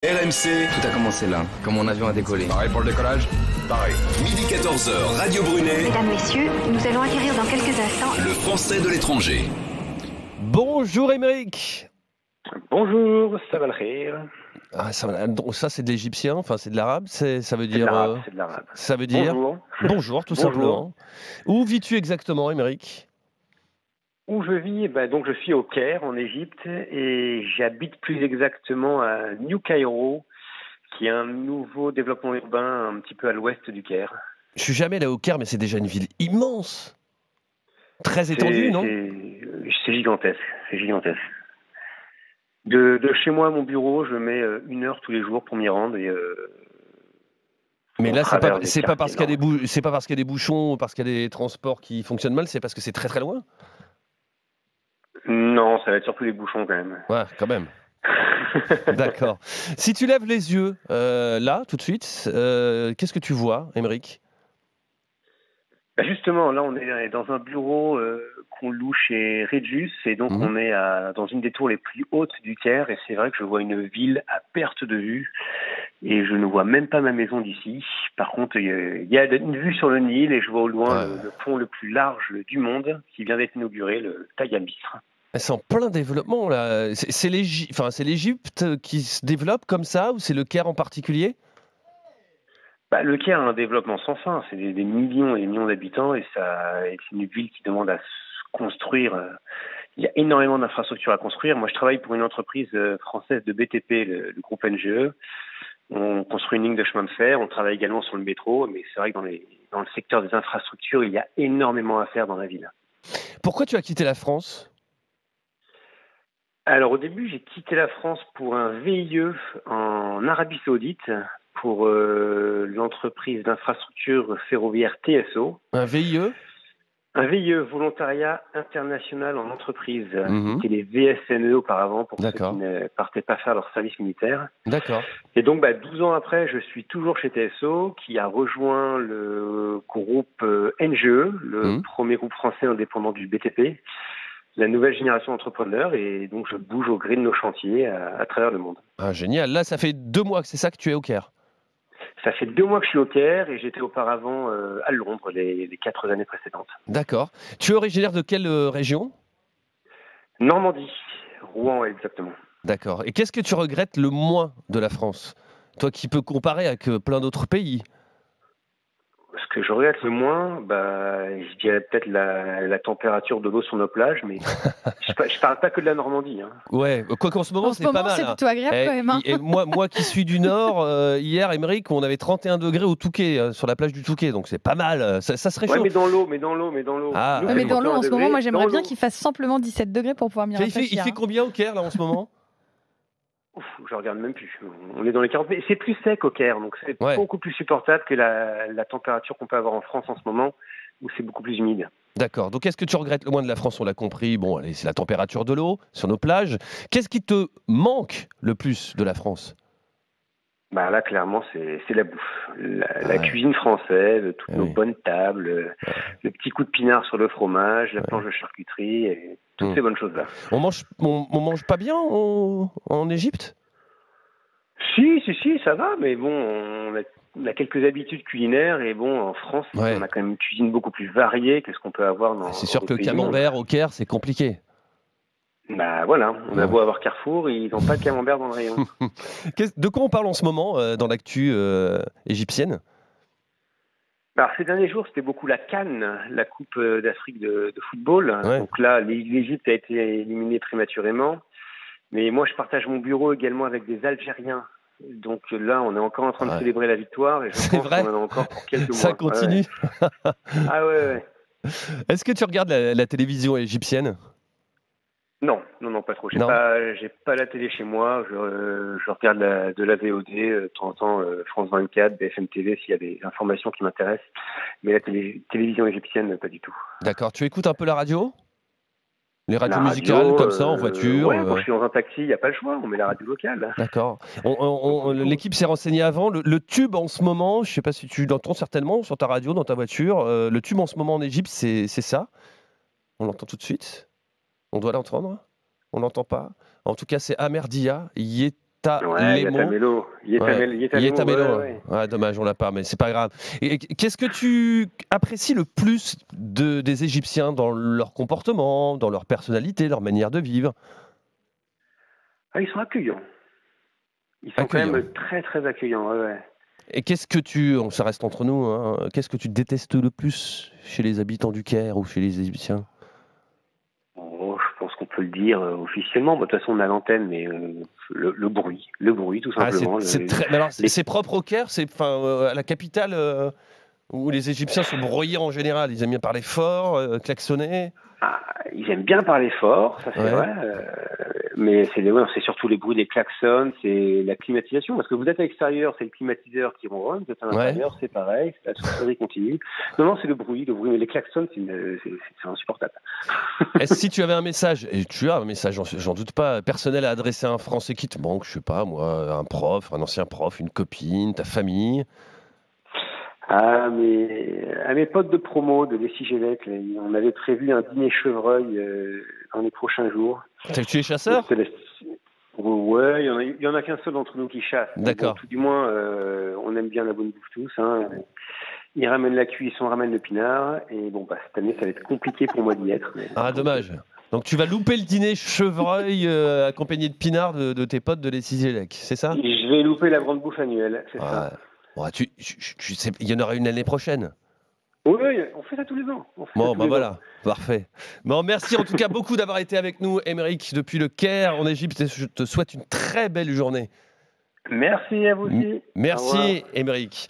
RMC, Tout a commencé là, quand mon avion a décollé. pareil pour le décollage. Pareil. Midi 14h, Radio Brunet, Mesdames, Messieurs, nous allons acquérir dans quelques instants le français de l'étranger. Bonjour Émeric. Bonjour, ça va le rire. Ah, donc ça c'est de l'égyptien, enfin c'est de l'arabe, ça veut C'est de dire l'arabe, c'est de l'arabe. ça veut dire Bonjour. bonjour tout Bonjour. simplement. Où vis-tu exactement Émeric? Où je vis, donc je suis au Caire, en Égypte, et j'habite plus exactement à New Cairo, qui est un nouveau développement urbain un petit peu à l'ouest du Caire. Je suis jamais allé au Caire mais c'est déjà une ville immense. Très étendue, non? C'est gigantesque, c'est gigantesque. De chez moi à mon bureau, je mets 1 heure tous les jours pour m'y rendre. Mais on là traverse c'est des pas parce qu'il y a quartiers c'est pas parce qu'il y a des bouchons ou parce qu'il y a des transports qui fonctionnent mal, c'est parce que c'est très très loin. Non, ça va être surtout les bouchons quand même. Ouais, quand même. D'accord. Si tu lèves les yeux là tout de suite, qu'est-ce que tu vois, Émeric? Justement, là, on est dans un bureau qu'on loue chez Regus, et donc on est dans une des tours les plus hautes du Caire, et c'est vrai que je vois une ville à perte de vue, et je ne vois même pas ma maison d'ici. Par contre, il y a une vue sur le Nil, et je vois au loin le pont le plus large du monde, qui vient d'être inauguré, le Tayamis. C'est en plein développement là. C'est l'Égypte qui se développe comme ça ou c'est le Caire en particulier? Le Caire a un développement sans fin, c'est des millions et des millions d'habitants, et c'est une ville qui demande à se construire. Il y a énormément d'infrastructures à construire. Moi, je travaille pour une entreprise française de BTP, le groupe NGE. On construit une ligne de chemin de fer, on travaille également sur le métro, mais c'est vrai que dans le secteur des infrastructures, il y a énormément à faire dans la ville. Pourquoi tu as quitté la France? Alors au début, j'ai quitté la France pour un VIE en Arabie Saoudite, pour l'entreprise d'infrastructure ferroviaire TSO. Un VIE? Un VIE, volontariat international en entreprise, c'était les VSNE auparavant, pour ceux qui ne partaient pas faire leur service militaire. D'accord. Et donc 12 ans après, je suis toujours chez TSO, qui a rejoint le groupe NGE, le premier groupe français indépendant du BTP, la nouvelle génération d'entrepreneurs, et donc je bouge au gré de nos chantiers à travers le monde. Ah, génial. Là, ça fait 2 mois que c'est ça que tu es au Caire. Ça fait 2 mois que je suis au Caire, et j'étais auparavant à Londres les 4 années précédentes. D'accord. Tu es originaire de quelle région? Normandie, Rouen exactement. D'accord. Et qu'est-ce que tu regrettes le moins de la France? Toi qui peux comparer avec plein d'autres pays. Ce que je regrette le moins, je dirais peut-être la température de l'eau sur nos plages, mais je parle pas que de la Normandie. Hein. Ouais, quoi qu'en ce moment, c'est pas mal. C'est plutôt agréable quand même. Hein. Et moi qui suis du Nord, hier, Émeric, on avait 31 degrés au Touquet, sur la plage du Touquet, donc c'est pas mal. Ça se réchauffe. Ouais, mais dans l'eau. Ah, mais dans l'eau, en ce moment, moi j'aimerais bien qu'il fasse simplement 17 degrés pour pouvoir m'y rafraîchir. Il fait combien au Caire, là, en ce moment? Je regarde même plus. On est dans les 40. Mais c'est plus sec au Caire, donc c'est beaucoup plus supportable que la température qu'on peut avoir en France en ce moment, où c'est beaucoup plus humide. D'accord. Donc, qu'est-ce que tu regrettes le moins de la France? On l'a compris. Bon, allez, c'est la température de l'eau sur nos plages. Qu'est-ce qui te manque le plus de la France? Là, clairement, c'est la bouffe. La cuisine française, toutes nos bonnes tables, le petit coup de pinard sur le fromage, la planche de charcuterie, et toutes ces bonnes choses-là. On mange pas bien en Égypte? Si, ça va, mais bon, on a quelques habitudes culinaires, et bon, en France, on a quand même une cuisine beaucoup plus variée que ce qu'on peut avoir dans. C'est sûr que le camembert au Caire, c'est compliqué. Voilà, on a beau avoir Carrefour, ils n'ont pas de camembert dans le rayon. De quoi on parle en ce moment dans l'actu égyptienne? Alors, ces derniers jours, c'était beaucoup la CAN, la Coupe d'Afrique de football. Ouais. Donc là, l'Égypte a été éliminée prématurément. Mais moi, je partage mon bureau également avec des Algériens. Donc là, on est encore en train de célébrer la victoire, et je pense qu'on en a encore pour quelques mois. Ça continue. Ah ouais. Est-ce que tu regardes la télévision égyptienne? Non, pas trop. J'ai pas la télé chez moi. Je regarde de la VOD, de temps en temps France 24, BFM TV s'il y a des informations qui m'intéressent. Mais la télévision égyptienne, pas du tout. D'accord. Tu écoutes un peu la radio? Les radios musicales comme ça en voiture? Ouais, quand je suis dans un taxi, il n'y a pas le choix. On met la radio locale. D'accord. L'équipe s'est renseignée avant. Le tube en ce moment, je ne sais pas si tu l'entends certainement sur ta radio, dans ta voiture. Le tube en ce moment en Égypte, c'est ça. On l'entend tout de suite. On doit l'entendre. On l'entend pas. En tout cas, c'est Amerdia. Yetamelo. Yetamelo. Ouais, dommage, on l'a pas, mais c'est pas grave. Et qu'est-ce que tu apprécies le plus des Égyptiens dans leur comportement, dans leur personnalité, leur manière de vivre? Ils sont accueillants. Ils sont quand même très très accueillants. Ouais. Et ça reste entre nous, hein, qu'est-ce que tu détestes le plus chez les habitants du Caire ou chez les Égyptiens? Je pense qu'on peut le dire officiellement. De toute façon, on a l'antenne, mais le bruit, tout simplement. C'est propre au Caire, à la capitale où les Égyptiens sont bruyants en général. Ils aiment bien parler fort, klaxonner. Ils aiment bien parler fort, ça c'est vrai. Mais c'est surtout les bruits des klaxons, c'est la climatisation. Parce que vous êtes à l'extérieur, c'est le climatiseur qui ronronne. Vous êtes à l'intérieur, c'est pareil, c'est la soufflerie continue. Non, c'est le bruit. Mais les klaxons, c'est insupportable. Si tu avais un message, et tu as un message, j'en doute pas, personnel à adresser à un Français qui te manque, je sais pas moi, un prof, un ancien prof, une copine, ta famille. À mes potes de promo de l'Essigélec, on avait prévu un dîner chevreuil dans les prochains jours. Tu es chasseur? Ouais, il y en a qu'un seul d'entre nous qui chasse. D'accord. Tout du moins, on aime bien la bonne bouffe tous. Hein. Ils ramènent la cuisson, on ramène le pinard. Et cette année, ça va être compliqué pour moi d'y être. Dommage. Donc tu vas louper le dîner chevreuil accompagné de pinard de tes potes de l'Essigélec, c'est ça? Je vais louper la grande bouffe annuelle, c'est ça. Bon, tu sais, il y en aura une l'année prochaine. Oui, on fait ça tous les ans. Voilà, parfait. Bon, merci en tout cas beaucoup d'avoir été avec nous, Aymeric, depuis le Caire en Égypte. Je te souhaite une très belle journée. Merci à vous aussi. Merci, Aymeric.